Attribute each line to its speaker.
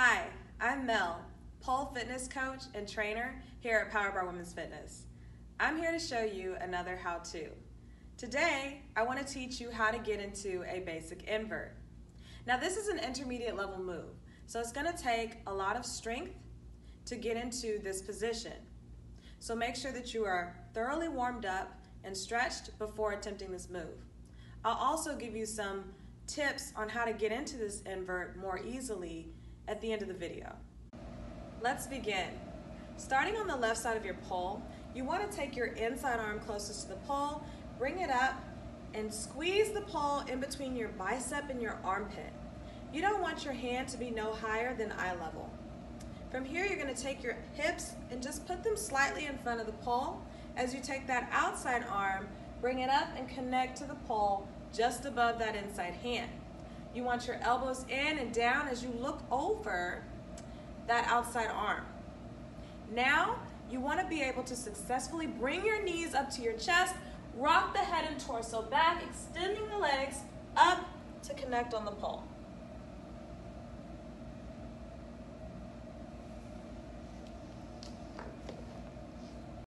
Speaker 1: Hi, I'm Mel, pole fitness coach and trainer here at Power Bar Women's Fitness. I'm here to show you another how-to. Today, I want to teach you how to get into a basic invert. Now this is an intermediate level move, so it's going to take a lot of strength to get into this position. So make sure that you are thoroughly warmed up and stretched before attempting this move. I'll also give you some tips on how to get into this invert more easily at the end of the video. Let's begin. Starting on the left side of your pole, you want to take your inside arm closest to the pole, bring it up, and squeeze the pole in between your bicep and your armpit. You don't want your hand to be no higher than eye level. From here, you're going to take your hips and just put them slightly in front of the pole. As you take that outside arm, bring it up and connect to the pole just above that inside hand. You want your elbows in and down as you look over that outside arm. Now, you want to be able to successfully bring your knees up to your chest, rock the head and torso back, extending the legs up to connect on the pole.